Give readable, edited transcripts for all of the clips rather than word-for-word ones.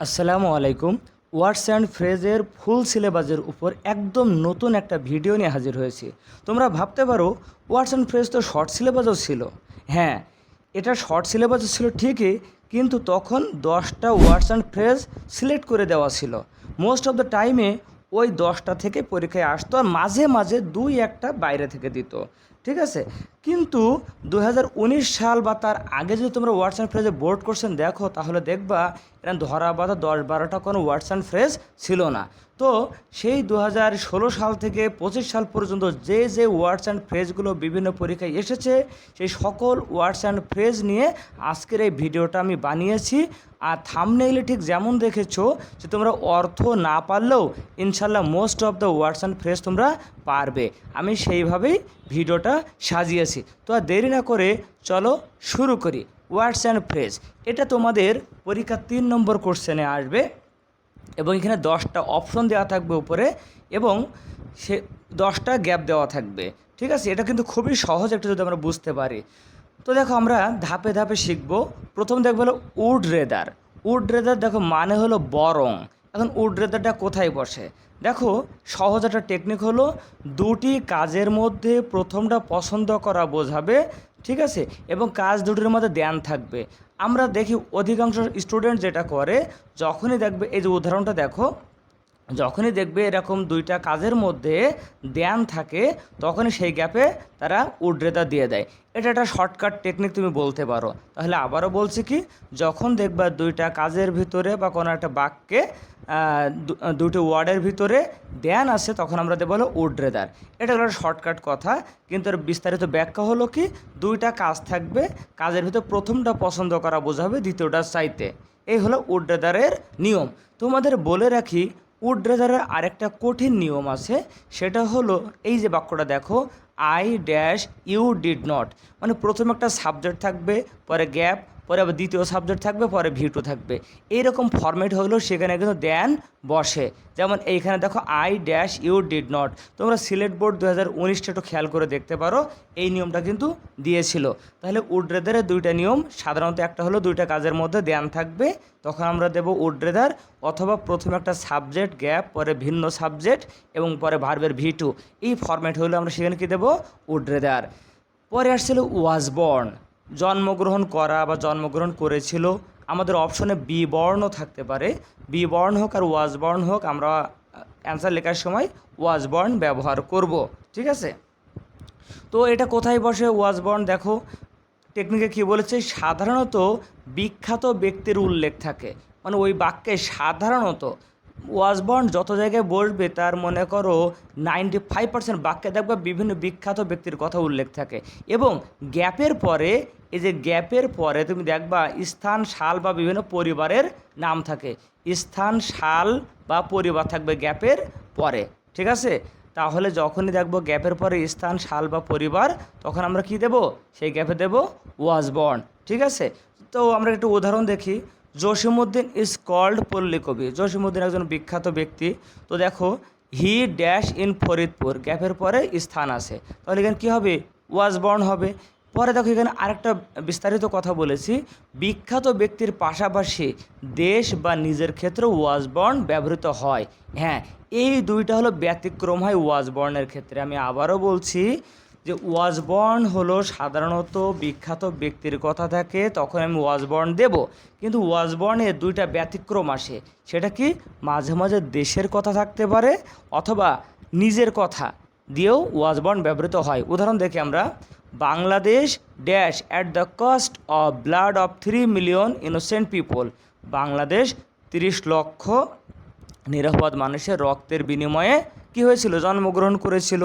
আসসালামু আলাইকুম। Words and ফ্রেজের ফুল সিলেবাসের উপর একদম নতুন একটা ভিডিও নিয়ে হাজির হয়েছি। তোমরা ভাবতে পারো ওয়ার্ডস অ্যান্ড ফ্রেজ তো শর্ট সিলেবাসও ছিল। হ্যাঁ, এটা শর্ট সিলেবাসও ছিল ঠিকই, কিন্তু তখন 10টা ওয়ার্ডস অ্যান্ড ফ্রেজ সিলেক্ট করে দেওয়া ছিল। মোস্ট অফ দ্য টাইমে ওই 10টা থেকে পরীক্ষায় আসতো, আর মাঝে মাঝে দুই একটা বাইরে থেকে দিত। ঠিক আছে, কিন্তু 2019 সাল বা তার আগে যদি তোমরা ওয়ার্ডস অ্যান্ড ফ্রেজে বোর্ড কোশ্চেন দেখো, তাহলে দেখবা এরকম ধরা বাঁধা 10-12টা কোনো ওয়ার্ডস অ্যান্ড ফ্রেজ ছিল না। তো সেই 2016 সাল থেকে 25 সাল পর্যন্ত যে যে ওয়ার্ডস অ্যান্ড ফ্রেজগুলো বিভিন্ন পরীক্ষায় এসেছে, সেই সকল ওয়ার্ডস অ্যান্ড ফ্রেজ নিয়ে আজকের এই ভিডিওটা আমি বানিয়েছি। আর থাম্বনেইলে ঠিক যেমন দেখেছো যে তোমরা অর্থ না পারলেও ইনশাল্লাহ most of the words and phrase তোমরা পারবে, আমি সেইভাবেই ভিডিওটা সাজিয়েছি। তো আর দেরি না করে চলো শুরু করি। ওয়ার্ডস অ্যান্ড ফ্রেজ, এটা তোমাদের পরীক্ষা 3 নম্বর কোশ্চেনে আসবে, এবং এখানে 10টা অপশন দেওয়া থাকবে উপরে, এবং সে 10টা গ্যাপ দেওয়া থাকবে। ঠিক আছে, এটা কিন্তু খুবই সহজ একটা, যদি আমরা বুঝতে পারি। তো দেখো আমরা ধাপে ধাপে শিখবো। প্রথম দেখবো হলো উড রেদার। উড রেদার দেখো মানে হলো বরং। এখন উড রেদারটা কোথায় বসে? দেখো সহজ একটা টেকনিক হলো, দুটি কাজের মধ্যে প্রথমটা পছন্দ করা বোঝাবে। ঠিক আছে, এবং কাজ দুটির মধ্যে ধ্যান থাকবে। আমরা দেখি অধিকাংশ স্টুডেন্ট যেটা করে, যখনই দেখবে, এই যে উদাহরণটা দেখো, যখনই দেখবে এরকম দুইটা কাজের মধ্যে ধ্যান থাকে, তখনই সেই গ্যাপে তারা উড্রেতা দিয়ে দেয়। এটা একটা শর্টকাট টেকনিক তুমি বলতে পারো। তাহলে আবারও বলছি কি, যখন দেখবা দুইটা কাজের ভিতরে বা কোনো একটা বাক্যে দুটো ওয়ার্ডের ভিতরে ধ্যান আছে, তখন আমরা দেবো হলো উড্রেদার। এটা হলো শর্টকাট কথা, কিন্তু এর বিস্তারিত ব্যাখ্যা হলো কি, দুইটা কাজ থাকবে, কাজের ভিতরে প্রথমটা পছন্দ করা বোঝাবে দ্বিতীয়টার চাইতে। এই হলো উড্রেদারের নিয়ম। তোমাদের বলে রাখি, উড্রেদারের আরেকটা কঠিন নিয়ম আছে, সেটা হলো এই যে বাক্যটা দেখো, I dash you did not, মানে প্রথমে একটা সাবজেক্ট থাকবে, পরে গ্যাপ, পরে আবার দ্বিতীয় সাবজেক্ট থাকবে, পরে ভিটু থাকবে। এইরকম ফরম্যাট হলো সেখানে কিন্তু দেন বসে। যেমন এইখানে দেখো I dash you did not, তোমরা সিলেট বোর্ড 2019টা একটু খেয়াল করে দেখতে পারো, এই নিয়মটা কিন্তু দিয়েছিল। তাহলে উড্রেদারের দুইটা নিয়ম, সাধারণত একটা হলো দুইটা কাজের মধ্যে দেন থাকবে, তখন আমরা দেব উড্রেদার, অথবা প্রথমে একটা সাবজেক্ট গ্যাপ, পরে ভিন্ন সাবজেক্ট, এবং পরে ভার্বের ভিটু। এই ফরম্যাট হলো আমরা সেখানে কি দেবো, উড্রেদার। পরে আসছিল ওয়াজ বর্ন, জন্মগ্রহণ করা বা জন্মগ্রহণ করেছিল। আমাদের অপশনে বি বর্ণ থাকতে পারে, বি বর্ণ হোক আর ওয়াজ বর্ণ হোক, আমরা অ্যান্সার লেখার সময় ওয়াজ বর্ণ ব্যবহার করব। ঠিক আছে, তো এটা কোথায় বসে ওয়াজ বর্ণ? দেখো টেকনিকে কি বলেছে, সাধারণত বিখ্যাত ব্যক্তির উল্লেখ থাকে, মানে ওই বাক্যে সাধারণত ওয়াজ বর্ণ যত জায়গায় বসবে, তার মনে করো 95% বাক্যে দেখবে বিভিন্ন বিখ্যাত ব্যক্তির কথা উল্লেখ থাকে। এবং গ্যাপের পরে, এই যে গ্যাপের পরে তুমি দেখবা স্থান, সাল বা বিভিন্ন পরিবারের নাম থাকে। স্থান, সাল বা পরিবার থাকবে গ্যাপের পরে। ঠিক আছে, তাহলে যখনই দেখবো গ্যাপের পরে স্থান, সাল বা পরিবার, তখন আমরা কি দেব, সেই গ্যাপে দেব ওয়াজ বর্ন। ঠিক আছে, তো আমরা একটু উদাহরণ দেখি। জসিমউদ্দিন ইজ কল্ড পল্লী কবি। জসিমউদ্দিন একজন বিখ্যাত ব্যক্তি। তো দেখো হি ড্যাশ ইন ফরিদপুর, গ্যাপের পরে স্থান আছে, তাহলে এখানে কী হবে, ওয়াজ বর্ন হবে। পরে দেখো এখানে আরেকটা বিস্তারিত কথা বলেছি, বিখ্যাত ব্যক্তির পাশাপাশি দেশ বা নিজের ক্ষেত্রে ওয়াজ বর্ন ব্যবহৃত হয়। হ্যাঁ, এই দুইটা হলো ব্যতিক্রম হয় ওয়াজ বর্নের ক্ষেত্রে। আমি আবারও বলছি যে ওয়াজ বর্ন হলো সাধারণত বিখ্যাত ব্যক্তির কথা থাকে, তখন আমি ওয়াজ বর্ন দেব। কিন্তু ওয়াজ বর্নে দুইটা ব্যতিক্রম আসে, সেটা কি, মাঝে মাঝে দেশের কথা থাকতে পারে, অথবা নিজের কথা দিয়েও ওয়াজ বর্ন ব্যবহৃত হয়। উদাহরণ দেখি আমরা, Bangladesh dash at the cost of blood of 3 million innocent people. Bangladesh 30 লক্ষ নিরাপদ মানুষের রক্তের বিনিময়ে কি হয়েছিল, জন্মগ্রহণ করেছিল।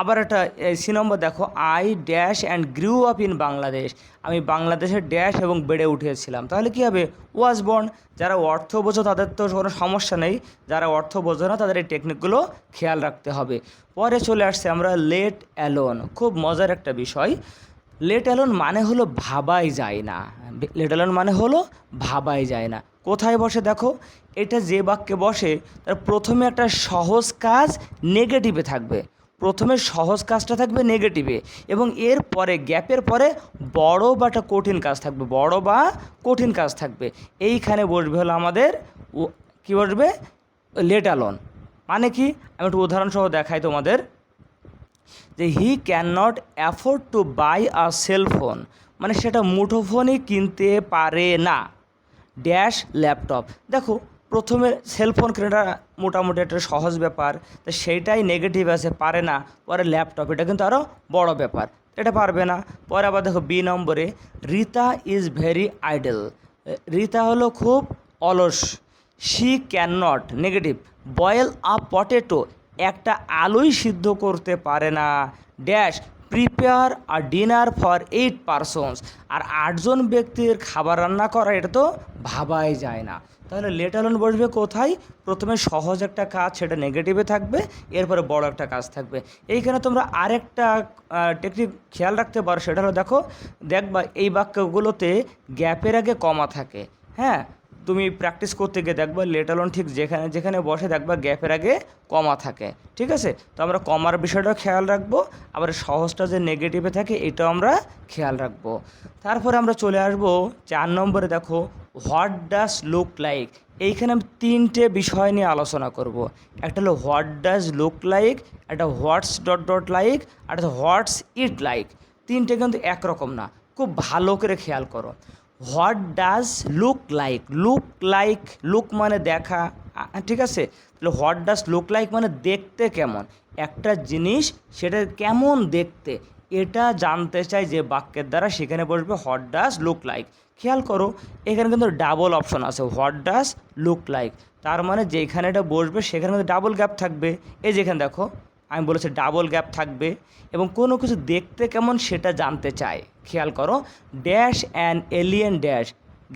আবার একটা সি নম্বর দেখো, I dash and grew up in Bangladesh. আমি বাংলাদেশের ড্যাশ এবং বেড়ে উঠেছিলাম। তাহলে কী হবে, ওয়াজ বর্ন। যারা অর্থ বোঝো তাদের তো কোনো সমস্যা নেই, যারা অর্থ বোঝো না তাদের এই টেকনিকগুলো খেয়াল রাখতে হবে। পরে চলে আসছে আমরা লেট অ্যালোন, খুব মজার একটা বিষয়। লেট অ্যালোন মানে হলো ভাবাই যায় না। লেট অ্যালোন মানে হলো ভাবাই যায় না। কোথায় বসে দেখো, এটা যে বাক্যে বসে তার প্রথমে একটা সহজ কাজ নেগেটিভে থাকবে, প্রথমে সহজ কাজটা থাকবে নেগেটিভে, এবং এর পরে গ্যাপের পরে বড় বা একটা কঠিন কাজ থাকবে, বড় বা কঠিন কাজ থাকবে। এইখানে বসবে হলো আমাদের ও কী বসবে, লেট অ্যালোন। মানে কি, আমি একটু উদাহরণসহ দেখাই তোমাদের, যে he can not afford to buy a cellphone, মানে সেটা মুঠোফোনই কিনতে পারে না, ড্যাশ ল্যাপটপ। দেখো প্রথমে সেলফোন কেনাটা মোটামুটি একটা সহজ ব্যাপার, তো সেইটাই নেগেটিভ আছে পারে না। পরে ল্যাপটপ, এটা কিন্তু আরও বড় ব্যাপার, এটা পারবে না। পরে আবার দেখো বি নম্বরে, Rita is very idle, Rita হলো খুব অলস। She can not, negative, boil a potato, একটা আলুই সিদ্ধ করতে পারে না, dash prepare a dinner for 8 persons, আর 8জন ব্যক্তির খাবার রান্না করা এটা তো ভাবাই যায় না। তাহলে লেট অ্যালোন বসবে কোথায়, প্রথমে সহজ একটা কাজ সেটা নেগেটিভে থাকবে, এরপরে বড় একটা কাজ থাকবে। এইখানে তোমরা আরেকটা টেকনিক খেয়াল রাখতে পারো, সেটা হলো দেখবা এই বাক্যগুলোতে গ্যাপের আগে কমা থাকে। হ্যাঁ, তুমি প্র্যাকটিস করতে গিয়ে দেখবা লেট অ্যালোন ঠিক যেখানে যেখানে বসে দেখবা গ্যাপের আগে কমা থাকে, ঠিক আছে। তো আমরা কমার বিষয়টাও খেয়াল রাখবো, আবার সহজটা যে নেগেটিভে থাকে এটাও আমরা খেয়াল রাখবো। তারপরে আমরা চলে আসবো 4 নম্বরে, দেখো হোয়াট ডাজ লুক লাইক। এইখানে আমি 3টে বিষয় নিয়ে আলোচনা করব। একটা হলো হোয়াট ডাজ লুক লাইক, একটা হোয়াটস ডট ডট লাইক, আর একটা হোয়াটস ইট লাইক। 3টে কিন্তু একরকম না, খুব ভালো করে খেয়াল করো। What does look like, look like, look মানে দেখা, ঠিক আছে। তাহলে হোয়াট ডাজ লুক লাইক মানে দেখতে কেমন একটা জিনিস, সেটা কেমন দেখতে, এটা জানতে চাই যে বাক্যের দ্বারা, সেখানে বসবে হোয়াট ডাজ লুক লাইক। খেয়াল করো এখানে কিন্তু ডাবল অপশন আছে, হোয়াট ডাজ লুক লাইক, তার মানে যেখানে এটা বসবে সেখানে কিন্তু ডাবল গ্যাপ থাকবে। এই যেখানে দেখো আমি বলেছি ডাবল গ্যাপ থাকবে, এবং কোনো কিছু দেখতে কেমন সেটা জানতে চাই। খেয়াল করো, dash an alien dash,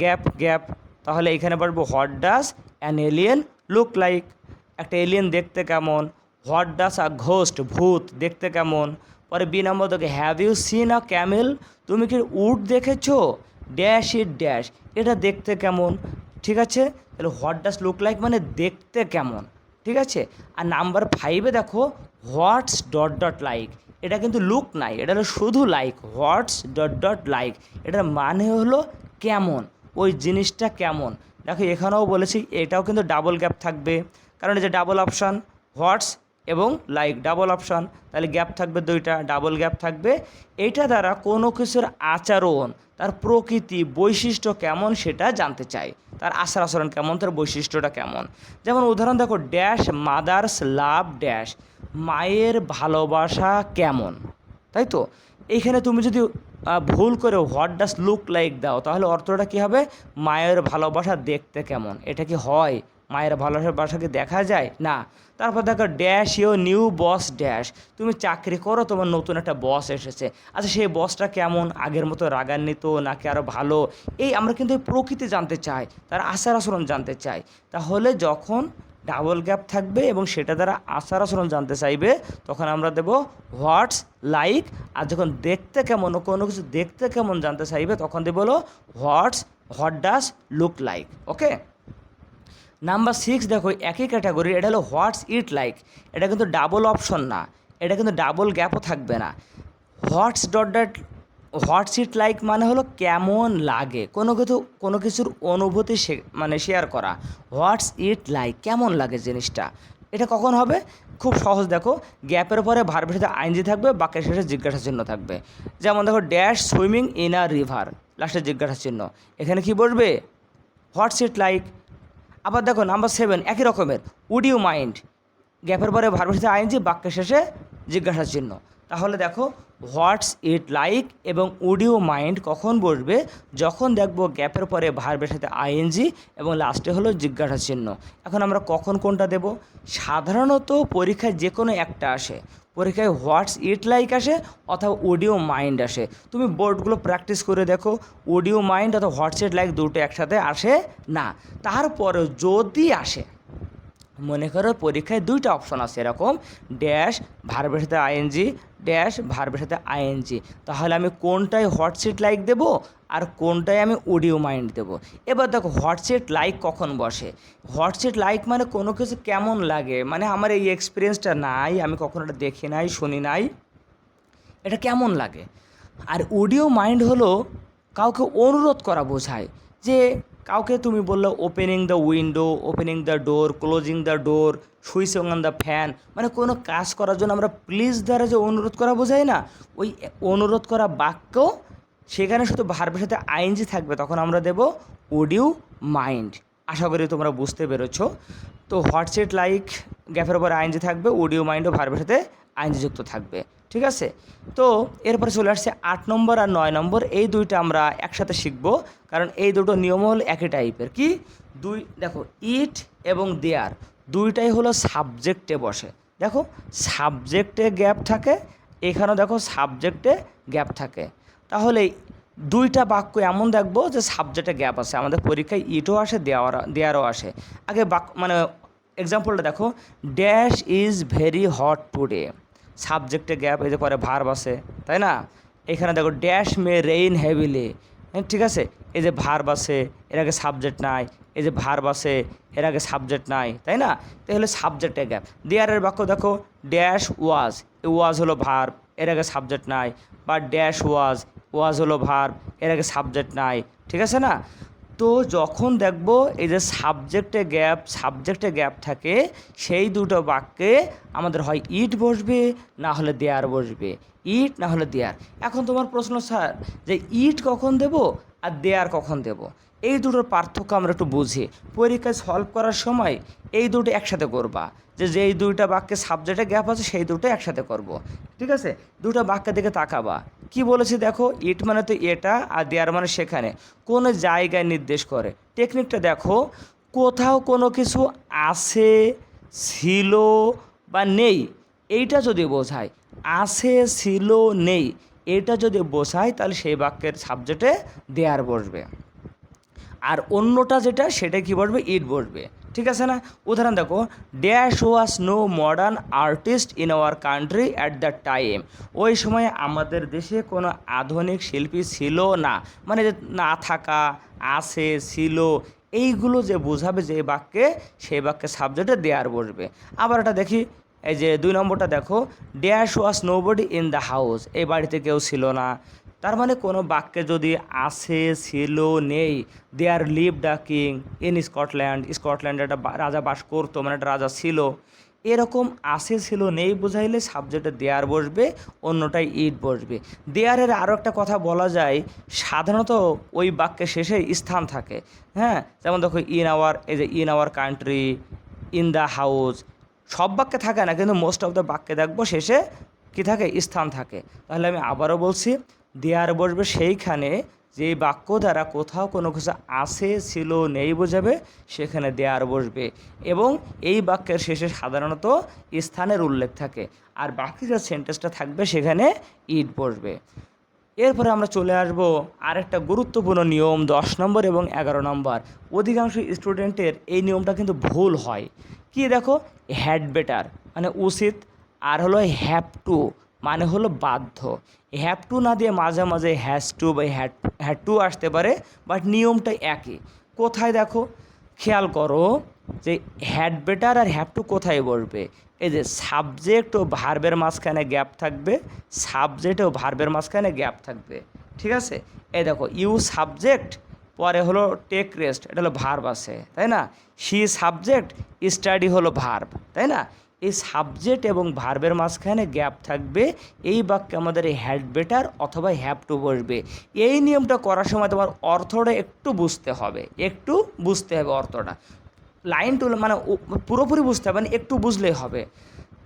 gap gap, তাহলে এখানে বলবো what does an alien look like, একটা এলিয়েন দেখতে কেমন। হোয়াট ডাজ আ ঘোস্ট, ভূত দেখতে কেমন। পরে বি নম্বর দেখে have you seen a camel, তুমি কি উট দেখেছো, ড্যাশ ইট ড্যাশ, এটা দেখতে কেমন, ঠিক আছে। তাহলে হোয়াট ডাজ লুক লাইক মানে দেখতে কেমন, ঠিক আছে। আর নাম্বার 5-এ দেখো হোয়াটস ডট ডট লাইক, এটা কিন্তু লুক নাই, এটা হলো শুধু লাইক, হোয়াটস ডট ডট লাইক, এটার মানে হলো কেমন, ওই জিনিসটা কেমন। দেখো এখানেও বলেছি এটাও কিন্তু ডাবল গ্যাপ থাকবে, কারণ এই যে ডাবল অপশান, হোয়াটস এবং লাইক ডাবল অপশান, তাহলে গ্যাপ থাকবে 2টা, ডাবল গ্যাপ থাকবে। এইটা দ্বারা কোনো কিছুর আচরণ, তার প্রকৃতি, বৈশিষ্ট্য কেমন সেটা জানতে চাই, তার আচার আচরণ কেমন, তার বৈশিষ্ট্যটা কেমন। যেমন উদাহরণ দেখো, ড্যাশ মাদার্স লাভ ড্যাশ, মায়ের ভালোবাসা কেমন, তাই তো। এইখানে তুমি যদি ভুল করে হোয়াট ডাজ লুক লাইক দাও, তাহলে অর্থটা কী হবে, মায়ের ভালোবাসা দেখতে কেমন, এটা কি হয়, মায়ের ভালোবাসা কি দেখা যায় না। তারপর দেখো dash you new boss dash, তুমি চাকরি করো, তোমার নতুন একটা বস এসেছে, আচ্ছা সেই বসটা কেমন, আগের মতো রাগান্বিত নাকি আরও ভালো, এই আমরা কিন্তু এই প্রকৃতি জানতে চাই, তার আচার আচরণ জানতে চাই। তাহলে যখন ডাবল গ্যাপ থাকবে এবং সেটা দ্বারা আচার আচরণ জানতে চাইবে, তখন আমরা দেব হোয়াটস লাইক। আর যখন দেখতে কেমন, কোনো কিছু দেখতে কেমন জানতে চাইবে, তখন দেব হলো what does look like. Okay, number 6 দেখো একই ক্যাটাগরি, এটা হলো হোয়াটস ইট লাইক, এটা কিন্তু ডাবল অপশন না, এটা কিন্তু ডাবল গ্যাপও থাকবে না। What's dot dot what's it like মানে হলো কেমন লাগে, কোনো কিছুর অনুভূতি মানে শেয়ার করা। হোয়াটস ইট লাইক, কেমন লাগে জিনিসটা, এটা কখন হবে, খুব সহজ। দেখো গ্যাপের পরে ভার্বের সাথে আইনজি থাকবে, বাক্যের শেষে জিজ্ঞাসা চিহ্ন থাকবে। যেমন দেখো dash swimming in a river, লাস্টে জিজ্ঞাসা চিহ্ন, এখানে কি বসবে, হোয়াটস ইট লাইক। আবার দেখো নাম্বার 7 একই রকমের, উড ইউ মাইন্ড, গ্যাপের পরে ভার্বের সাথে আইনজি, বাক্যের শেষে জিজ্ঞাসা চিহ্ন। তাহলে দেখো হোয়াটস ইট লাইক এবং উড ইউ মাইন্ড কখন বসবে, যখন দেখবো গ্যাপের পরে ভার্বের সাথে আইএনজি এবং লাস্টে হলো জিজ্ঞাসা চিহ্ন। এখন আমরা কখন কোনটা দেব, সাধারণত পরীক্ষায় যে কোনো একটা আসে, পরীক্ষায় হোয়াটস ইট লাইক আসে অথবা উড ইউ মাইন্ড আসে। তুমি বোর্ডগুলো প্র্যাকটিস করে দেখো, উড ইউ মাইন্ড অথবা হোয়াটস ইট লাইক দুটো একসাথে আসে না। তারপরেও যদি আসে, মনে করো পরীক্ষায় 2টা অপশন আছে এরকম, ড্যাশ ভার্বের সাথে আইএনজি, ড্যাশ ভার্বের সাথে আইএনজি, তাহলে আমি কোনটায় হোয়াটস ইট লাইক দেবো আর কোনটায় আমি উড ইউ মাইন্ড দেবো। এবার দেখো হোয়াটস ইট লাইক কখন বসে, হোয়াটস ইট লাইক মানে কোনো কিছু কেমন লাগে, মানে আমার এই এক্সপিরিয়েন্সটা নাই, আমি কখনো এটা দেখি নাই, শুনি নাই, এটা কেমন লাগে। আর উড ইউ মাইন্ড হলো কাউকে অনুরোধ করা বোঝায়, যে কাউকে তুমি বললে opening the window, opening the door, closing the door, switching on the fan, মানে কোনো কাজ করার জন্য আমরা প্লিজ দ্বারা যে অনুরোধ করা বোঝাই না, ওই অনুরোধ করা বাক্য সেখানে শুধু ভার্বের সাথে আইএনজি থাকবে, তখন আমরা দেব উড ইউ মাইন্ড। আশা করি তোমরা বুঝতে পেরেছো। তো হোয়াটস ইট লাইক গ্যাপের উপর আইএনজি থাকবে, উড ইউ মাইন্ডও ভার্বের সাথে আইএনজি যুক্ত থাকবে, ঠিক আছে। তো এরপরে চলে আসছে 8 নম্বর আর 9 নম্বর, এই দুইটা আমরা একসাথে শিখব, কারণ এই দুটো নিয়ম হল একই টাইপের। কি দেখো, ইট এবং দেয়ার দুইটাই হলো সাবজেক্টে বসে। দেখো সাবজেক্টে গ্যাপ থাকে, এখানেও দেখো সাবজেক্টে গ্যাপ থাকে। তাহলে দুইটা বাক্য এমন দেখবো যে সাবজেক্টে গ্যাপ আছে, আমাদের পরীক্ষায় ইটও আসে, দেয়ারও আসে। আগে মানে এক্সাম্পলটা দেখো, dash is very hot today, সাবজেক্টে গ্যাপ, এই যে পরে ভার্ব আছে, তাই না। এখানে দেখো ড্যাশ মে রেইন হেভিলি, ঠিক আছে, এই যে ভার্ব আছে, এর আগে সাবজেক্ট নাই, এই যে ভার্ব আছে, এর আগে সাবজেক্ট নাই, তাই না। তাহলে সাবজেক্টে গ্যাপ। দেয়ারের বাক্য দেখো, ড্যাশ ওয়াজ, ওয়াজ হলো ভার্ব, এর আগে সাবজেক্ট নাই, বা ড্যাশ ওয়াজ হলো ভার্ব, এর আগে সাবজেক্ট নাই, ঠিক আছে না। তো যখন দেখব এই যে সাবজেক্টে গ্যাপ থাকে, সেই দুটো বাক্যে আমাদের হয় ইট বসবে, না হলে দেয়ার বসবে, ইট না হলে দেয়ার। এখন তোমার প্রশ্ন, স্যার যে ইট কখন দেব আর দেয়ার কখন দেব, এই দুটোর পার্থক্য আমরা একটু বুঝি। পরীক্ষায় সলভ করার সময় এই দুটো একসাথে করবা, যেই দুইটা বাক্যে সাবজেক্টে গ্যাপ আছে সেই দুটো একসাথে করব, ঠিক আছে। দুটো বাক্যের দিকে তাকাবা, কি বলেছি দেখো, ইট মানে তো এটা, আর দেয়ার মানে সেখানে, কোনো জায়গায় নির্দেশ করে। টেকনিকটা দেখো, কোথাও কোনো কিছু আছে, ছিল বা নেই, এইটা যদি বোঝায়, আছে ছিল নেই এটা যদি বোঝায়, তাহলে সেই বাক্যের সাবজেক্টে দেয়ার বসবে, আর অন্যটা যেটা সেটা কি বসবে, ইট বসবে, ঠিক আছে না। উদাহরণ দেখো, dash was no modern artist in our country at the time, ওই সময় আমাদের দেশে কোনো আধুনিক শিল্পী ছিল না, মানে যে না থাকা, আছে, ছিল, এইগুলো যে বোঝাবে যে বাক্যে, সেই বাক্যে সাবজেক্টে দেয়ার বসবে। আবার এটা দেখি, এই যে 2 নম্বরটা দেখো, dash was nobody in the house, এই বাড়িতে কেউ ছিল না। তার মানে কোনো বাক্যে যদি আছে, ছিল, নেই, there live the king in Scotland একটা রাজা বাস করতো, মানে একটা রাজা ছিল, এরকম আছে, ছিল, নেই বোঝাইলে সাবজেক্টে দেয়ার বসবে, অন্যটাই ইট বসবে। দেয়ারের আরও একটা কথা বলা যায়, সাধারণত ওই বাক্যের শেষে স্থান থাকে, হ্যাঁ, যেমন দেখো in our country, in the house, সব বাক্যে থাকে না, কিন্তু মোস্ট অফ দ্য বাক্যে দেখবো শেষে কি থাকে, স্থান থাকে। তাহলে আমি আবারও বলছি, দেয়ার বসবে সেইখানে যে বাক্য দ্বারা কোথাও কোনো কিছু আছে, ছিল, নেই বোঝাবে, সেখানে দেয়ার বসবে, এবং এই বাক্যের শেষে সাধারণত স্থানের উল্লেখ থাকে, আর বাকি যে সেন্টেন্সটা থাকবে সেখানে ইট বসবে। এরপরে আমরা চলে আসব আরেকটা গুরুত্বপূর্ণ নিয়ম, 10 নম্বর এবং 11 নম্বর। অধিকাংশ স্টুডেন্টের এই নিয়মটা কিন্তু ভুল হয়। কি দেখো, হ্যাড বেটার মানে উচিত, আর হলো হ্যাভ টু মানে হলো বাধ্য। হ্যাভ টু না দিয়ে মাঝে মাঝে হ্যাজ টু বা হ্যাড টু আসতে পারে, বাট নিয়মটা একই। কোথায় দেখো, খেয়াল করো যে হ্যাড বেটার আর হ্যাভ টু কোথায় বসবে, এই যে সাবজেক্ট ও ভার্বের মাঝখানে গ্যাপ থাকবে, সাবজেক্ট ও ভার্বের মাঝখানে গ্যাপ থাকবে, ঠিক আছে। এই দেখো, ইউ সাবজেক্ট, পরে হলো টেক রেস্ট, এটা হলো ভার্ব আছে, তাই না। শি সাবজেক্ট, স্টাডি হলো ভার্ব, তাই না। এই সাবজেক্ট এবং ভার্বের মাঝখানে গ্যাপ থাকবে, এই বাক্যে আমাদের হ্যাড বেটার অথবা হ্যাভ টু বসবে। এই নিয়মটা করার সময় তোমার অর্থটা একটু বুঝতে হবে, অর্থটা। লাইন টু মানে পুরোপুরি বুঝতে হবে না, একটু বুঝলেই হবে।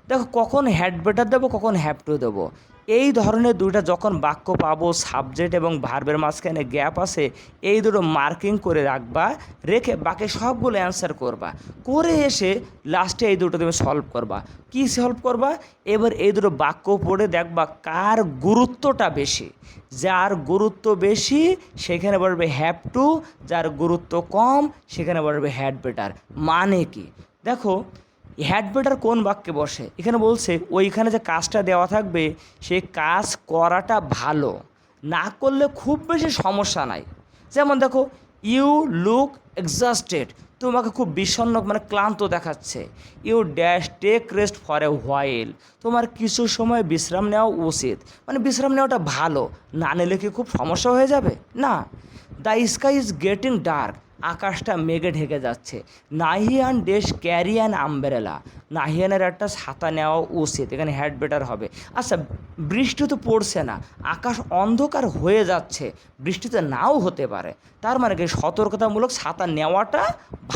দেখো, কখন হ্যাড বেটার দেবো, কখন হ্যাভ টু দেবো, এই ধরনের দুইটা যখন বাক্য পাবো, সাবজেক্ট এবং ভার্বের মাঝখানে গ্যাপ আছে, এই দুটো মার্কিং করে রাখবা, রেখে বাকি সবগুলো অ্যান্সার করবা, করে এসে লাস্টে এই দুটো তুমি সলভ করবা। কি সলভ করবা, এবার এই দুটো বাক্য পড়ে দেখবা কার গুরুত্বটা বেশি। যার গুরুত্ব বেশি সেখানে বলবে হ্যাভ টু, যার গুরুত্ব কম সেখানে বলবে হ্যাড বেটার। মানে কি দেখো, হ্যাড বেটার কোন বাক্যে বসে, এখানে বলছে ওইখানে যে কাজটা দেওয়া থাকবে সেই কাজ করাটা ভালো, না করলে খুব বেশি সমস্যা নাই। যেমন দেখো, ইউ লুক এক্সস্টেড, তোমাকে খুব বিষণ্ণ মানে ক্লান্ত দেখাচ্ছে। You dash take rest for a while, তোমার কিছু সময় বিশ্রাম নেওয়া উচিত, মানে বিশ্রাম নেওয়াটা ভালো, না নিলে কি খুব সমস্যা হয়ে যাবে না। The sky is getting dark, আকাশটা মেঘে ঢেকে যাচ্ছে। Nahiyan dash carry an umbrella, নাহিয়ানের একটা ছাতা নেওয়া উচিত, এখানে হ্যাড বেটার হবে। আচ্ছা, বৃষ্টি তো পড়ছে না, আকাশ অন্ধকার হয়ে যাচ্ছে, বৃষ্টিতে নাও হতে পারে, তার মানে কি সতর্কতামূলক ছাতা নেওয়াটা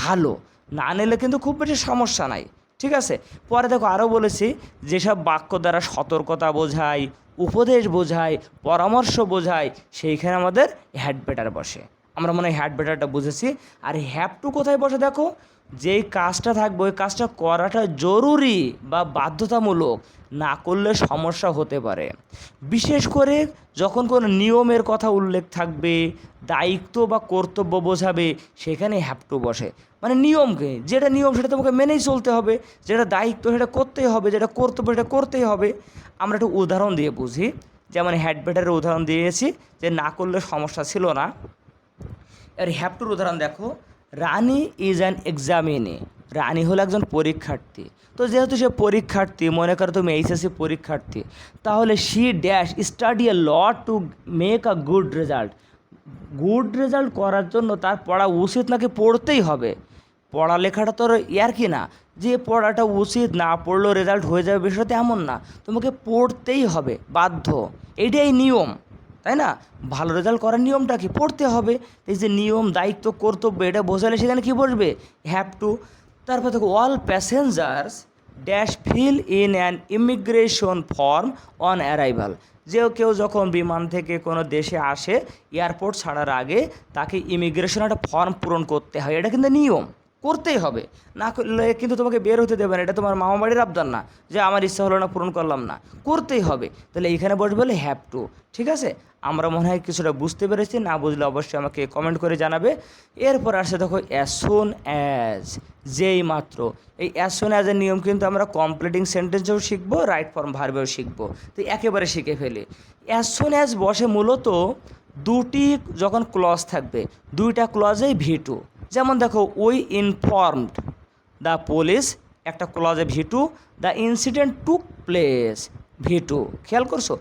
ভালো, না নিলে কিন্তু খুব বেশি সমস্যা নাই। ঠিক আছে, পরে দেখো আরও বলেছি, যেসব বাক্য দ্বারা সতর্কতা বোঝায়, উপদেশ বোঝায়, পরামর্শ বোঝায়, সেইখানে আমাদের হ্যাড বেটার বসে। আমরা মনে হয় হ্যাড বেটারটা বুঝেছি। আর হ্যাভ টু কোথায় বসে দেখো, যেই কাজটা থাকবে ওই কাজটা করাটা জরুরি বা বাধ্যতামূলক, না করলে সমস্যা হতে পারে। বিশেষ করে যখন কোনো নিয়মের কথা উল্লেখ থাকবে, দায়িত্ব বা কর্তব্য বোঝাবে, সেখানে হ্যাভ টু বসে। মানে নিয়মকে, যেটা নিয়ম সেটা তোমাকে মেনেই চলতে হবে, যেটা দায়িত্ব সেটা করতেই হবে, যেটা কর্তব্য সেটা করতেই হবে। আমরা একটু উদাহরণ দিয়ে বুঝি, যেমন হ্যাড বেটারের উদাহরণ দিয়েছি যে না করলে সমস্যা ছিল না। এর হ্যাভ টুর উদাহরণ দেখো, রানি ইজ অ্যান এক্সামিনি, রানি হলো একজন পরীক্ষার্থী। তো যেহেতু সে পরীক্ষার্থী, মনে করো তুমি এইচএসসি পরীক্ষার্থী, তাহলে she dash study A lot to make a good result, good result করার জন্য তার পড়া উচিত নাকি পড়তেই হবে। পড়ালেখাটা তো আর কি না যে পড়াটা উচিত, না পড়লেও রেজাল্ট হয়ে যাবে, বিষয়টা এমন না, তোমাকে পড়তেই হবে, বাধ্য, এইটাই নিয়ম, তাই না? ভালো রেজাল্ট করার নিয়মটা কি, পড়তে হবে। এই যে নিয়ম, দায়িত্ব, কর্তব্য, এটা বোঝালে সেখানে কী বসবে, হ্যাভ টু। তারপর দেখো, all passengers dash fill in an immigration form on arrival, যে কেউ যখন বিমান থেকে কোনো দেশে আসে, এয়ারপোর্ট ছাড়ার আগে তাকে ইমিগ্রেশন একটা ফর্ম পূরণ করতে হয়, এটা কিন্তু নিয়ম, করতেই হবে, না করলে কিন্তু তোমাকে বের হতে দেবে না, এটা তোমার মামা বাড়ির আবদার না যে আমার ইচ্ছা হলো না পূরণ করলাম না, করতেই হবে। তাহলে এইখানে বসবে বলে হ্যাভ টু। ঠিক আছে, আমরা মনে হয় কিছুটা বুঝতে পেরেছি, না বুঝলে অবশ্যই আমাকে কমেন্ট করে জানাবে। এরপর আসে দেখো অ্যাজ সুন অ্যাজ, যেই মাত্র। এই অ্যাজ সুন অ্যাজের নিয়ম কিন্তু আমরা কমপ্লিটিং সেন্টেন্সেও শিখবো, রাইট ফর্ম ভার্বেও শিখবো, তো একেবারে শিখে ফেলি। অ্যাজ সুন অ্যাজ বসে মূলত দুটি যখন ক্লজ থাকবে, দুইটা ক্লজেই ভি2। যেমন দেখো, উই ইনফর্মড দ্য পুলিশ, একটা ক্লজে ভি2, দ্য ইনসিডেন্ট টুক প্লেস, ভি2। খেয়াল করছো,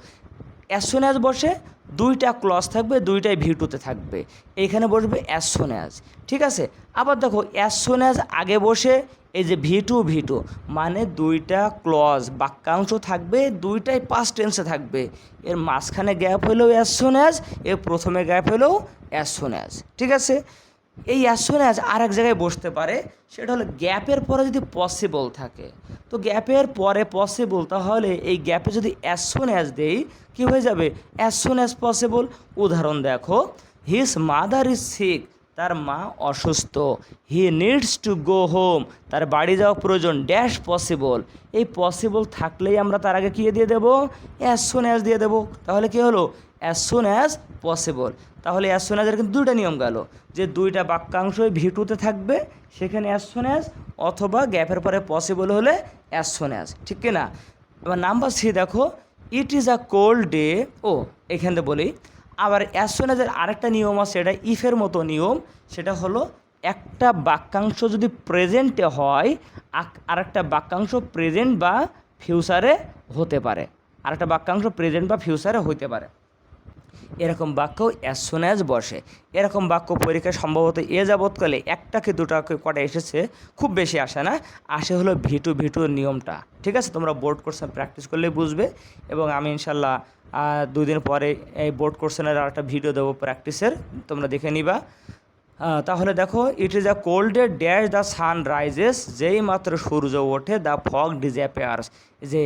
অ্যাজ সুন অ্যাজ বসে দুইটা ক্লজ থাকবে, দুইটাই ভি2তে থাকবে, এইখানে বসবে অ্যাজ সুন অ্যাজ। ঠিক আছে, আবার দেখো অ্যাজ সুন অ্যাজ আগে বসে এই যে ভি2, মানে দুইটা ক্লজ বাক্যাংশ থাকবে, দুইটাই পাস্ট টেন্সে থাকবে, এর মাঝখানে গ্যাপ হলেও অ্যাজ সুন অ্যাজ, এর প্রথমে গ্যাপ হলেও অ্যাজ সুন অ্যাজ। ঠিক আছে, এই অ্যাজ সুন অ্যাজ আর এক জায়গায় বসতে পারে, সেটা হলো গ্যাপের পরে যদি পসিবল থাকে। তো গ্যাপের পরে পসিবল, তাহলে এই গ্যাপে যদি অ্যাজ সুন অ্যাজ দেই, কী হয়ে যাবে, অ্যাজ সুন অ্যাজ পসিবল। উদাহরণ দেখো, হিজ মাদার ইজ সিক, তার মা অসুস্থ, হি নিডস টু গো হোম, তার বাড়ি যাওয়া প্রয়োজন, ড্যাশ পসিবল। এই পসিবল থাকলেই আমরা তার আগে কী দিয়ে দেবো, অ্যাজ সুন অ্যাজ দিয়ে দেবো। তাহলে কী হলো, অ্যাজ সুন অ্যাজ পসিবল। তাহলে অ্যাজ সুন অ্যাজের কিন্তু দুইটা নিয়ম গেল, যে দুইটা বাক্যাংশই ভি2তে থাকবে, সেখানে অ্যাজ সুন অ্যাজ, অথবা গ্যাপের পরে পসিবল হলে অ্যাজ সুন অ্যাজ, ঠিক কি না? এবার নাম্বার সি দেখো, it is a cold day. ও, এখানে বলি, আবার অ্যাজ সুন অ্যাজের আরেকটা নিয়ম আছে, এটা ইফের মতো নিয়ম। সেটা হলো, একটা বাক্যাংশ যদি প্রেজেন্টে হয়, আরেকটা বাক্যাংশ প্রেজেন্ট বা ফিউচারে হতে পারে, আরেকটা বাক্যাংশ প্রেজেন্ট বা ফিউচারে হইতে পারে, এরকম বাক্য অ্যাজ সুন অ্যাজ বসে। এরকম বাক্য পরীক্ষায় সম্ভবত এ যাবৎকালে একটা কি দুটা কটা এসেছে, খুব বেশি আসে না, আসে হলো ভি2 নিয়মটা। ঠিক আছে, তোমরা বোর্ড কোশ্চেন প্র্যাকটিস করলেই বুঝবে, এবং আমি ইনশাল্লাহ 2 দিন পরে এই বোর্ড কোশ্চেনের আর একটা ভিডিও দেবো প্র্যাকটিসের, তোমরা দেখে নিবা। তাহলে দেখো, it is a cold day dash the sun rises, যেই মাত্র সূর্য ওঠে, দ্য ফগ ডিসঅ্যাপিয়ার্স, যে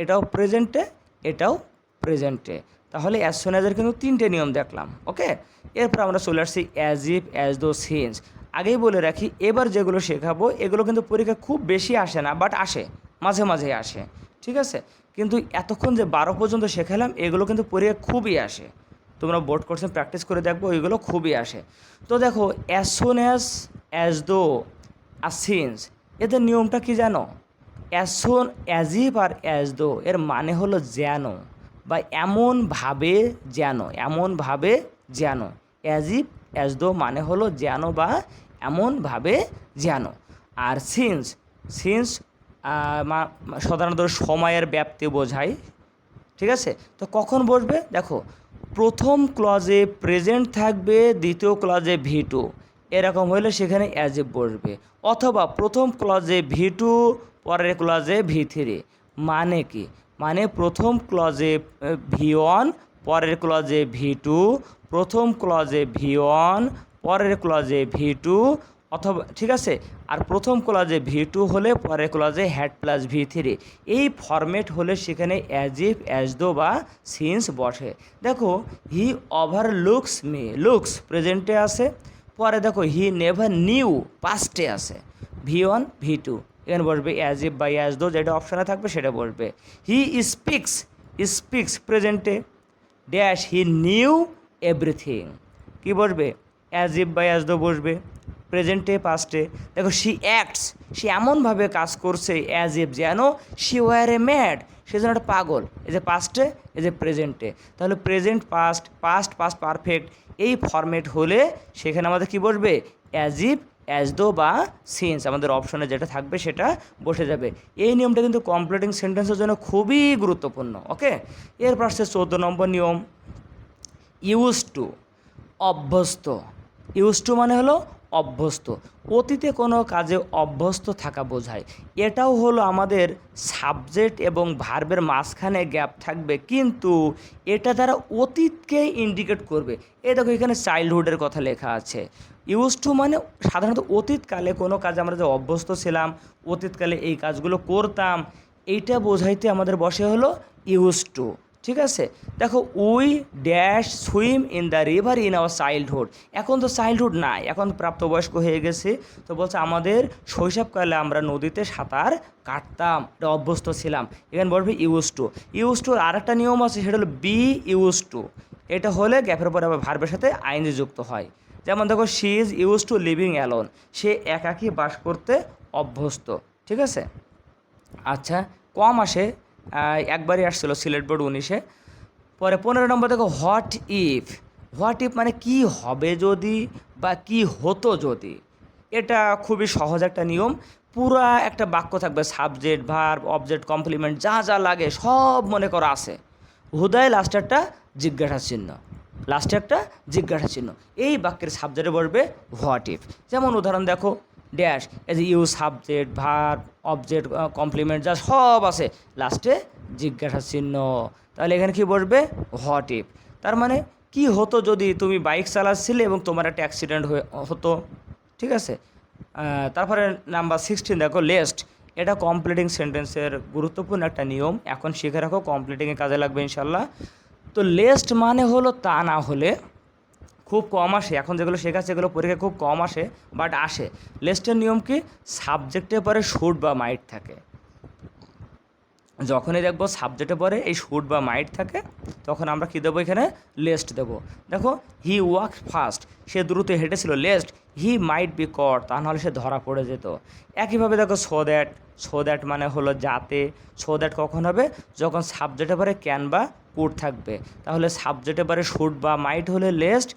এটাও প্রেজেন্টে, এটাও প্রেজেন্টে। তাহলে অ্যাজ সুন অ্যাজের কিন্তু 3টে নিয়ম দেখলাম। ওকে, এরপর আমরা চলে আসছি as if, as though, since. আগেই বলে রাখি, এবার যেগুলো শেখাবো এগুলো কিন্তু পরীক্ষা খুব বেশি আসে না, বাট আসে, মাঝে মাঝে আসে। ঠিক আছে, কিন্তু এতক্ষণ যে 12 পর্যন্ত শেখালাম, এগুলো কিন্তু পরীক্ষা খুবই আসে, তোমরা বোর্ড কোর্সে প্র্যাকটিস করে দেখবো, ওইগুলো খুবই আসে। তো দেখো, অ্যাজ সুন অ্যাজ দো আর সিন্স, এদের নিয়মটা কি জানো? অ্যাজ সুন, অ্যাজ ইফ আর অ্যাজ দো এর মানে হলো যেন, বা এমনভাবে যেন, এমনভাবে যেন। অ্যাজ ইফ, অ্যাজ দো মানে হলো যেন বা এমনভাবে যেন। আর সিন্স, সিন্স সাধারণত সময়ের ব্যাপ্তি বোঝায়। ঠিক আছে, তো কখন বসবে দেখো, প্রথম ক্লজে প্রেজেন্ট থাকবে, দ্বিতীয় ক্লজে ভি2, এরকম হলে সেখানে অ্যাজ ইফ বসবে, অথবা প্রথম ক্লজে V2 পরের ক্লজে V3। মানে কি, মানে প্রথম ক্লজে V1 পরের ক্লজে V2, প্রথম ক্লজে V1 পরের ক্লজে V2, অথবা ঠিক আছে, আর প্রথম ক্লজে V2 হলে পরের ক্লজে হ্যাড প্লাস V3। এই ফরম্যাট হলে সেখানে অ্যাজ ইফ, অ্যাজ দো বা সিন্স বসে। দেখো হি ওভারলুকস মি, লুকস প্রেজেন্টে আছে, পরে দেখো হি নেভার নিউ পাস্টে আছে, V1 V2, এখানে বসবে অ্যাজ ইফ বা অ্যাজ দো, যেটা অপশানে থাকবে সেটা বসবে। হি স্পিক্স, স্পিক্স প্রেজেন্টে ড্যাশ হি নিউ এভরিথিং, কী বসবে, অ্যাজ ইফ বা অ্যাজ দো বসবে প্রেজেন্টে পাস্টে। দেখো শি অ্যাক্টস, সে এমনভাবে কাজ করছে অ্যাজ ইফ যেন শি ওয়ার এ ম্যাড, সে যেন একটা পাগল, এই যে পাস্টে, এই যে প্রেজেন্টে। তাহলে present past, past past perfect, এই ফরম্যাট হলে সেখানে আমাদের কী বসবে, অ্যাজ ইফ, অ্যাজ দো বা সিন্স, আমাদের অপশনে যেটা থাকবে সেটা বসে যাবে। এই নিয়মটা কিন্তু কমপ্লিটিং সেন্টেন্সের জন্য খুবই গুরুত্বপূর্ণ। ওকে, এরপর আসছে 14 নম্বর নিয়ম, ইউজ টু, অভ্যস্ত। ইউজ টু মানে হলো অভ্যস্ত, অতীতে কোনো কাজে অভ্যস্ত থাকা বোঝায়। এটাও হলো আমাদের সাবজেক্ট এবং ভার্বের মাঝখানে গ্যাপ থাকবে, কিন্তু এটা দ্বারা অতীতকে ইন্ডিকেট করবে। এই দেখো এখানে চাইল্ডহুডের কথা লেখা আছে। ইউজ টু মানে সাধারণত অতীতকালে কোনো কাজে আমরা যে অভ্যস্ত ছিলাম, অতীতকালে এই কাজগুলো করতাম, এইটা বোঝাইতে আমাদের বসে হলো ইউজ টু। ঠিক আছে, দেখো we dash swim in the river in our childhood. এখন তো চাইল্ডহুড নাই, এখন প্রাপ্তবয়স্ক হয়ে গেছে, তো বলছে আমাদের শৈশবকালে আমরা নদীতে সাঁতার কাটতাম, এটা অভ্যস্ত ছিলাম, এখানে বলবে ইউজ টু। ইউজ টুর আরেকটা নিয়ম আছে, সেটা হলো বি ইউজ টু। এটা হলে গ্যাপের পরে আবার ভার্বের সাথে আইনজি যুক্ত হয়। যেমন দেখো she is use to living alone, সে একাকী বাস করতে অভ্যস্ত। ঠিক আছে, আচ্ছা কম আসে, একবারই আসছিলো সিলেট বোর্ড 19-এ। পরে 15 নম্বর দেখো হোয়াট ইফ। হোয়াট ইফ মানে কি হবে যদি বা কি হতো যদি। এটা খুবই সহজ একটা নিয়ম, পুরা একটা বাক্য থাকবে, সাবজেক্ট ভার্ব অবজেক্ট কমপ্লিমেন্ট যা যা লাগে সব মনে করা আছে, হুদায় লাস্টে একটা জিজ্ঞাসা চিহ্ন, লাস্টে একটা জিজ্ঞাসা চিহ্ন, এই বাক্যের সাবজেক্টে বলবে হোয়াট ইফ। যেমন উদাহরণ দেখো dash as you subject verb object complement যা সব আছে, লাস্টে জিজ্ঞাসা চিহ্ন, তাহলে এখানে কি বলবে হোয়াট ইফ। তার মানে কি হতো যদি তুমি বাইক চালাচ্ছিলে এবং তোমার একটা অ্যাক্সিডেন্ট হতো। ঠিক আছে, তারপরে নাম্বার 16 দেখো লেস্ট। এটা কমপ্লিটিং সেন্টেন্সের গুরুত্বপূর্ণ একটা নিয়ম, এখন শিখে রাখো, কমপ্লিটিংয়ে কাজে লাগবে ইনশাল্লাহ। তো লেস্ট মানে হলো তা না হলে, খুব কম আসে, এখন যেগুলো শেখাচ্ছে এগুলো পরীক্ষায় খুব কম আসে, বাট আসে। লেস্টের নিয়ম কি, সাবজেক্টের পরে শুড বা মাইট থাকে। যখনই দেখবো সাবজেক্টে পরে এই শুড বা মাইট থাকে, তখন আমরা কী দেবো, এখানে লেস্ট দেবো। দেখো হি ওয়াক ফাস্ট, সে দ্রুত হেঁটেছিল, লেস্ট হি মাইট বি কট, তা নাহলে সে ধরা পড়ে যেত। একইভাবে দেখো সো দ্যাট। সো দ্যাট মানে হলো যাতে। সো দ্যাট কখন হবে, যখন সাবজেক্টে পরে ক্যান বা কুড থাকবে। তাহলে সাবজেক্টে পরে শুড বা মাইট হলে লেস্ট,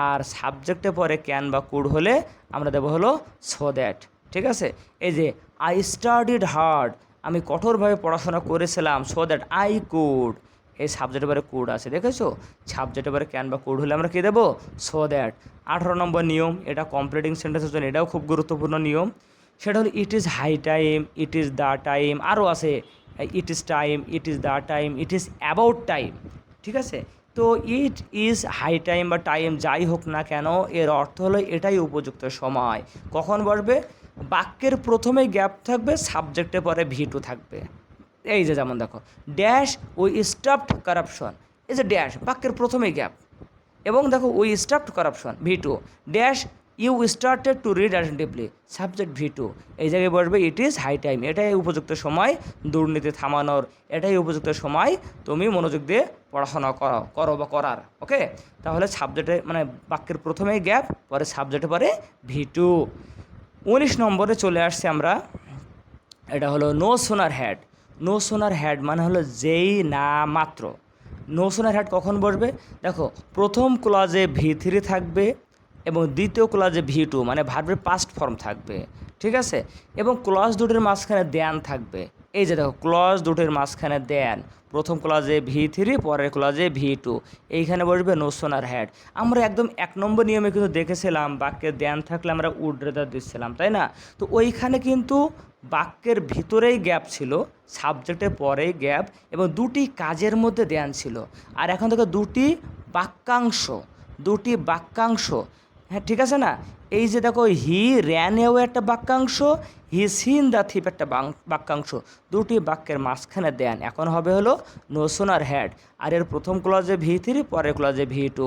আর সাবজেক্টে পরে ক্যান বা কুড হলে আমরা দেবো হলো সো দ্যাট। ঠিক আছে, এই যে আই স্টাডিড হার্ড, আমি কঠোরভাবে পড়াশোনা করেছিলাম, সো দ্যাট আই কুড, এই সাবজেক্টের পরে কুড আছে, দেখেছো, সাবজেক্টের পরে ক্যান বা কুড হলে আমরা কী দেবো, সো দ্যাট। 18 নম্বর নিয়ম, এটা কমপ্লিটিং সেন্টেন্সের জন্য এটাও খুব গুরুত্বপূর্ণ নিয়ম, সেটা হলো it is high time, it is the time, আরও আছে it is time, it is the time, it is about time. ঠিক আছে, তো ইট ইজ হাই টাইম বা টাইম যাই হোক না কেন, এর অর্থ হলো এটাই উপযুক্ত সময়। কখন বসবে, বাক্যের প্রথমে গ্যাপ থাকবে, সাবজেক্টে পরে V2 থাকবে। এই যে যেমন দেখো ড্যাশ উই স্টপড কারাপশন, এই যে ড্যাশ বাক্যের প্রথমেই গ্যাপ, এবং দেখো we stopped corruption V2 dash you started to read attentively, subject V2, এই জায়গায় বসবে ইট ইজ হাই টাইম, এটাই উপযুক্ত সময় দুর্নীতি থামানোর, এটাই উপযুক্ত সময় তুমি মনোযোগ দিয়ে পড়াশোনা করো বা করার। ওকে, তাহলে সাবজেক্টে মানে বাক্যের প্রথমেই গ্যাপ, পরে সাবজেক্টে পরে V2। 19 নম্বরে চলে আসছে আমরা, এটা হলো no sooner had. No sooner had মানে হলো যেই না মাত্র। নো সোনার হ্যাড কখন বসবে, দেখো প্রথম ক্লজে V3 থাকবে এবং দ্বিতীয় ক্লজে V2 মানে ভার্বের পাস্ট ফর্ম থাকবে। ঠিক আছে, এবং ক্লজ দুটির মাঝখানে দ্যান থাকবে। এই যে দেখো ক্লজ দুটোর মাঝখানে দেন, প্রথম ক্লজে V3, পরের ক্লজে V2, এইখানে বসবে নো সোনার হ্যাড। আমরা একদম 1 নম্বর নিয়মে কিন্তু দেখেছিলাম বাক্যের দেন থাকলে আমরা উড রেদার দিচ্ছিলাম, তাই না? তো ওইখানে কিন্তু বাক্যের ভিতরেই গ্যাপ ছিল, সাবজেক্টের পরেই গ্যাপ, এবং দুটি কাজের মধ্যে দেন ছিল। আর এখন দেখো দুটি বাক্যাংশ, হ্যাঁ ঠিক আছে না? এই যে দেখো হি র্যান এও একটা বাক্যাংশ, হি সিন দ্য থিপ একটা বাক্যাংশ, দুটি বাক্যের মাঝখানে দেন। এখন হবে হলো নো সোনার হ্যাড, আর এর প্রথম ক্লজে V3, পরের ক্লজে V2,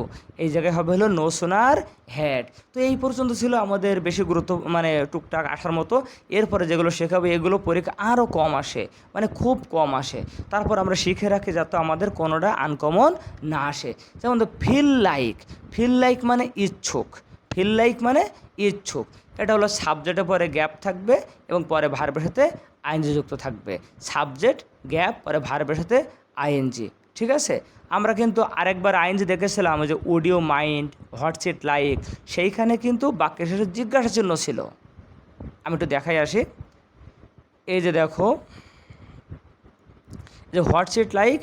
এই জায়গায় হবে হলো নো সোনার হ্যাড। তো এই পর্যন্ত ছিল আমাদের বেশি গুরুত্ব মানে টুকটাক আসার মতো। এরপরে যেগুলো শেখাবো এগুলো পরীক্ষা আরও কম আসে, মানে খুব কম আসে। তারপর আমরা শিখে রাখি যাতে আমাদের কোনোটা আনকমন না আসে। যেমন ফিল লাইক মানে ইচ্ছুক, এটা হলো সাবজেক্টের পরে গ্যাপ থাকবে এবং পরে ভার্বের সাথে আইএনজি যুক্ত থাকবে। সাবজেক্ট গ্যাপ, পরে ভার্বের সাথে আইএনজি, ঠিক আছে? আমরা কিন্তু আরেকবার আইএনজি দেখেছিলাম, ওই যে would you mind, what's it like, সেইখানে কিন্তু বাক্যের শেষে জিজ্ঞাসা চিহ্ন ছিল। আমি একটু দেখাই আসি। এই যে দেখো যে হোয়াটস ইট লাইক,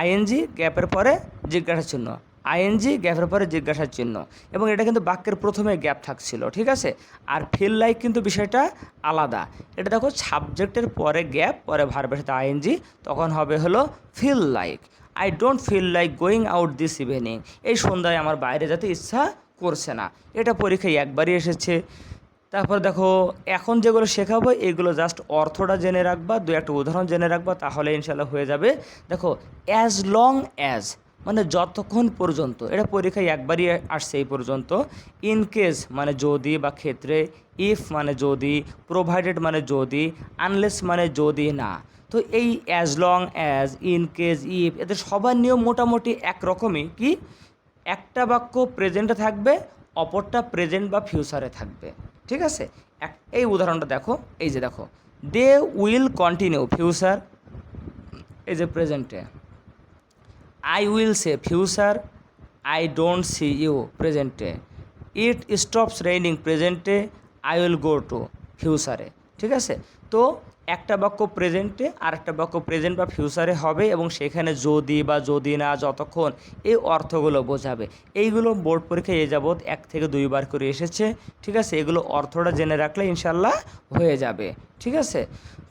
আইএনজি গ্যাপের পরে জিজ্ঞাসা চিহ্ন, আইএনজি গ্যাপের পরে জিজ্ঞাসার চিহ্ন, এবং এটা কিন্তু বাক্যের প্রথমে গ্যাপ থাকছিল, ঠিক আছে? আর ফিল লাইক কিন্তু বিষয়টা আলাদা। এটা দেখো সাবজেক্টের পরে গ্যাপ, পরে ভার্বের সাথে আইএনজি, তখন হবে হলো feel like. I don't feel like going out this evening, এই সন্ধ্যায় আমার বাইরে যেতে ইচ্ছা করছে না। এটা পরীক্ষায় একবারই এসেছে। তারপর দেখো এখন যেগুলো শেখাবো এগুলো জাস্ট অর্থটা জেনে রাখবা, দু একটা উদাহরণ জেনে রাখবা, তাহলে ইনশাল্লাহ হয়ে যাবে। দেখো অ্যাজ লং অ্যাজ মানে যতক্ষণ পর্যন্ত, এটা পরীক্ষায় একবারই আসছে এই পর্যন্ত। ইন কেস মানে যদি বা ক্ষেত্রে, ইফ মানে যদি, প্রোভাইডেড মানে যদি, আনলেস মানে যদি না। তো এই as long as, in case, if, এদের সবার নিয়ম মোটামুটি একরকমই। কি একটা বাক্য প্রেজেন্টে থাকবে, অপরটা প্রেজেন্ট বা ফিউচারে থাকবে, ঠিক আছে? এই উদাহরণটা দেখো, এই যে দেখো দে উইল কন্টিনিউ ফিউচার, এই যে প্রেজেন্টে। I will say future, I don't see you প্রেজেন্টে। ইট স্টপস রেইনিং প্রেজেন্টে, আই উইল গো টু ফিউচারে, ঠিক আছে? তো একটা বাক্য প্রেজেন্টে আর একটা বাক্য প্রেজেন্ট বা ফিউচারে হবে, এবং সেখানে যদি বা যদি না, যতক্ষণ, এই অর্থগুলো বোঝাবে। এইগুলো বোর্ড পরীক্ষায় এ যাবৎ 1 থেকে 2 বার করে এসেছে, ঠিক আছে? এগুলো অর্থটা জেনে রাখলে ইনশাল্লাহ হয়ে যাবে, ঠিক আছে?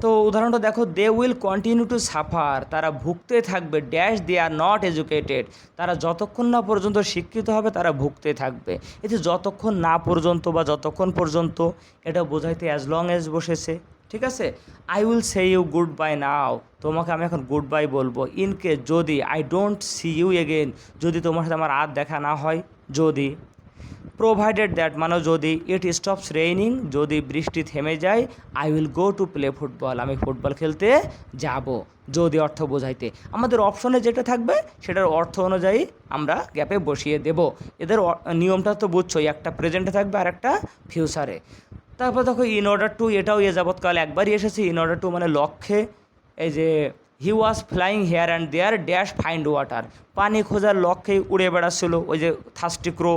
তো উদাহরণটা দেখো, they will continue to suffer, তারা ভুগতে থাকবে, dash they are not educated, তারা যতক্ষণ না পর্যন্ত শিক্ষিত হবে তারা ভুগতে থাকবে। এই যে যতক্ষণ না পর্যন্ত বা যতক্ষণ পর্যন্ত, এটা বোঝাইতে অ্যাজ লং অ্যাজ বসেছে, ঠিক আছে? I will say you good bye now, তোমাকে আমি এখন গুড বাই বলবো। ইন কেস যদি, I don't see you again, যদি তোমার সাথে আমার আর দেখা না হয়, যদি। প্রোভাইডেড দ্যাট মানে যদি, ইট স্টপস রেইনিং, যদি বৃষ্টি থেমে যায়, I will go to play football, আমি ফুটবল খেলতে যাব, যদি অর্থ বোঝাইতে। আমাদের অপশনে যেটা থাকবে সেটার অর্থ অনুযায়ী আমরা গ্যাপে বসিয়ে দেব। এদের নিয়মটা তো বুঝছোই, একটা প্রেজেন্টে থাকবে আর একটা ফিউচারে। তারপর দেখো ইন অর্ডার টু, এটাও এ যাবৎকাল একবারই এসেছে। ইন অর্ডার টু মানে লক্ষ্যে, এই যে he was flying here and there dash find water, পানি খোঁজার লক্ষ্যেই উড়ে বেড়াচ্ছিল ওই যে থার্স্টি ক্রো,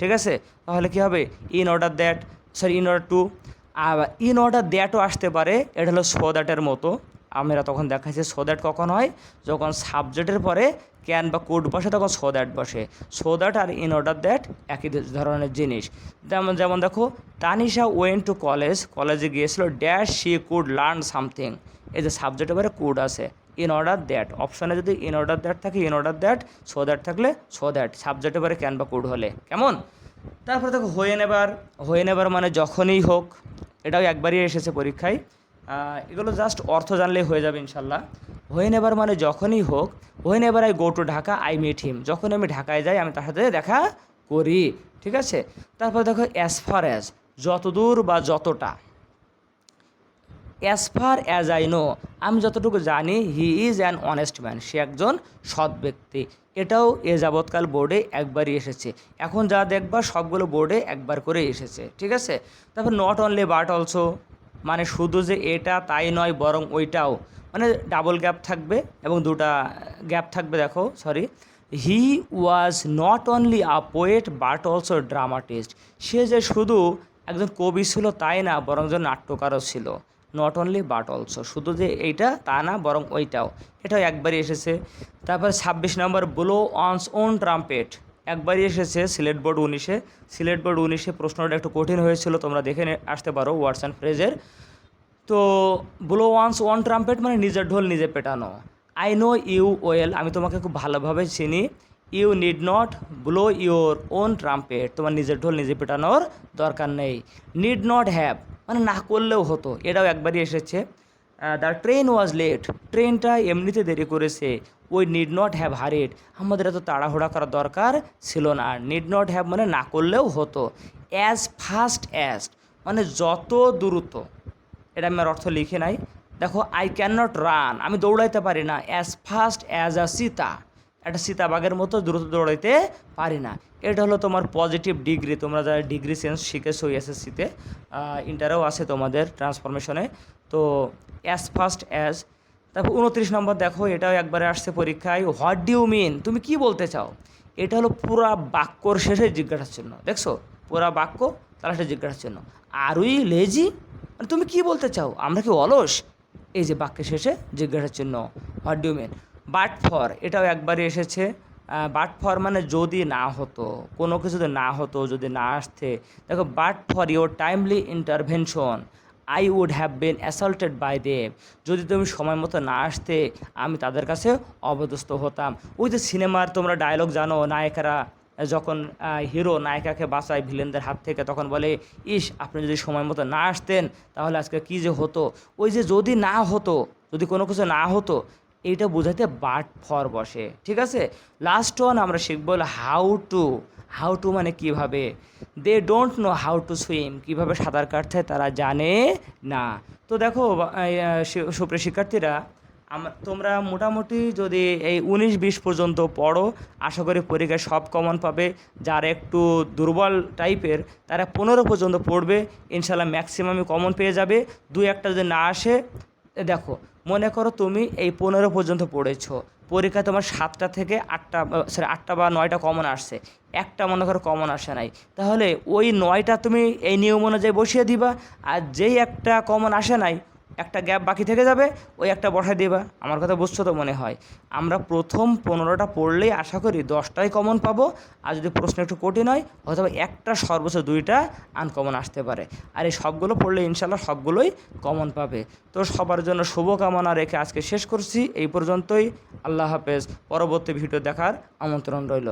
ঠিক আছে? তাহলে কী হবে, in order that, sorry in order to. আবার ইন অর্ডার দ্যাটও আসতে পারে, এটা হলো সো দ্যাটের মতো। আমরা তখন দেখাচ্ছি সো দ্যাট কখন হয়, যখন সাবজেক্টের পরে ক্যান বা কুড বসে তখন সো দ্যাট বসে। সো দ্যাট আর ইন অর্ডার দ্যাট একই ধরনের জিনিস। যেমন দেখো তানিশা ওয়েন্ট টু কলেজ, কলেজে গিয়েছিল, dash she could learn something, এই যে সাবজেক্টের পরে কুড আছে। ইন অর্ডার দ্যাট, অপশানে যদি ইন অর্ডার দ্যাট থাকে in order that, so that থাকলে সো দ্যাট, সাবজেক্টের পরে ক্যান বা কুড হলে, কেমন? তারপরে দেখো হোয়েন এভার মানে যখনই হোক, এটাও একবারই এসেছে পরীক্ষায়। এগুলো জাস্ট অর্থ জানলেই হয়ে যাবে ইনশাল্লাহ। হোয়েন এভার মানে যখনই হোক। Whenever I go to Dhaka, I meet him, যখন আমি ঢাকায় যাই আমি তার সাথে দেখা করি, ঠিক আছে? তারপর দেখো অ্যাজ ফার অ্যাজ, যতদূর বা যতটা। As far as I know, আমি যতটুকু জানি, he is an honest man, সে একজন সৎ ব্যক্তি। এটাও এ যাবৎকাল বোর্ডে একবারই এসেছে। এখন যা দেখবা সবগুলো বোর্ডে একবার করে এসেছে, ঠিক আছে? তারপর নট অনলি বাট অলসো, মানে শুধু যে এটা তাই নয় বরং ওইটাও, মানে ডাবল গ্যাপ থাকবে এবং দুটা গ্যাপ থাকবে। দেখো sorry, he was not only a poet but also dramatist, সে যে শুধু একজন কবি ছিল তাই না, বরং একজন নাট্যকারও ছিল। নট অনলি বাট অলসো, শুধু যে এইটা তা না বরং ওইটাও, এটাও একবারই এসেছে। তারপর 26 নম্বর ব্লো অনস ওন ট্রাম্পেট, একবারই এসেছে সিলেট বোর্ড 19-এ। সিলেট বোর্ড 19-এ প্রশ্নটা একটু কঠিন হয়েছিল, তোমরা দেখে আসতে পারো ওয়ার্ডস অ্যান্ড ফ্রেজের। তো ব্লো ওয়ান্স ওয়ান ট্রাম্পেট মানে নিজের ঢোল নিজে পেটানো। আই নো ইউ ওয়েল, আমি তোমাকে খুব ভালোভাবে চিনি। You need not blow your own trumpet, তোমার নিজের ঢোল নিজে পেটানোর দরকার নেই। নিড নট হ্যাভ মানে না করলেও হতো, এটাও একবারই এসেছে। দ্য ট্রেন ওয়াজ লেট, ট্রেনটা এমনিতে দেরি করেছে। উই নিড নট হ্যাভ হারিড, আমাদের এত তাড়াহুড়া করার দরকার ছিল না। নিড নট হ্যাভ মানে না করলেও হতো। অ্যাজ ফাস্ট অ্যাজ মানে যত দ্রুত, এটা আমার অর্থ লিখে নাই। দেখো আই ক্যান নট রান, আমি দৌড়াইতে পারি না। As fast as a Sita, একটা সীতাবাগের মতো দ্রুত দৌড়াইতে পারি না। এটা হলো তোমার পজিটিভ ডিগ্রি, তোমরা যারা ডিগ্রি সেন্স শিখেছো এসএসসিতে, ইন্টারেও আছে তোমাদের ট্রান্সফরমেশনে। তো অ্যাজ ফাস্ট অ্যাজ। তারপর 29 নম্বর দেখো, এটাও একবারে আসছে পরীক্ষায়। হোয়াট ডু ইউ মিন, তুমি কি বলতে চাও। এটা হলো পুরা বাক্যর শেষে জিজ্ঞাসার চিহ্ন, দেখছো পুরা বাক্য তার সাথে জিজ্ঞাসার চিহ্ন। আর উই লেজি মানে তুমি কি বলতে চাও, আমরা কি অলস, এই যে বাক্যের শেষে জিজ্ঞাসার চিহ্ন। What do you mean. But for, এটাও একবারই এসেছে। বাট ফর মানে যদি না হতো, কোনো কিছু যদি না হতো, যদি না আসতে। দেখো but for your timely intervention I would have been assaulted by them, যদি তুমি সময় মতো না আসতে আমি তাদের কাছে অপদস্থ হতাম। ওই যে সিনেমার তোমরা ডায়লগ জানো, নায়িকারা যখন হিরো নায়িকাকে বাঁচায় ভিলেনদের হাত থেকে, তখন বলে ইস আপনি যদি সময় মতো না আসতেন তাহলে আজকে কী যে হতো। ওই যে যদি না হতো, যদি কোনো কিছু না হতো, এইটা বোঝাতে বাট ফর বসে, ঠিক আছে। লাস্ট ওয়ান আমরা শিখবো হাউ টু। হাউ টু মানে কীভাবে। They don't know how to swim, কীভাবে সাঁতার কাটতে তারা জানে না। তো দেখো সুপ্রিয় শিক্ষার্থীরা, তোমরা মোটামুটি যদি এই 19-20 পর্যন্ত পড়ো, আশা করি পরীক্ষায় সব কমন পাবে। যারা একটু দুর্বল টাইপের তারা 15 পর্যন্ত পড়বে, ইনশাল্লাহ ম্যাক্সিমামই কমন পেয়ে যাবে। 2-1টা যদি না আসে, দেখো মনে করো তুমি এই 15 পর্যন্ত পড়েছো, পরীক্ষা তোমার 7টা থেকে 8টা, সরি 8টা বা 9টা কমন আসছে, একটা মনে করো কমন আসে নাই, তাহলে ওই 9টা তুমি এই নিয়ম অনুযায়ী বসিয়ে দিবা। আর যেই একটা কমন আসে নাই, একটা গ্যাপ বাকি থেকে যাবে, ওই একটা বসায় দিবা। আমার কথা বুঝছো তো মনে হয়। আমরা প্রথম 15টা পড়লেই আশা করি 10টাই কমন পাবো। আর যদি প্রশ্ন একটু কঠিন হয়, অথবা একটা সর্বোচ্চ 2টা আনকমন আসতে পারে। আর এই সবগুলো পড়লে ইনশাল্লাহ সবগুলোই কমন পাবে। তো সবার জন্য শুভকামনা রেখে আজকে শেষ করছি এই পর্যন্তই। আল্লাহ হাফেজ, পরবর্তী ভিডিও দেখার আমন্ত্রণ রইল।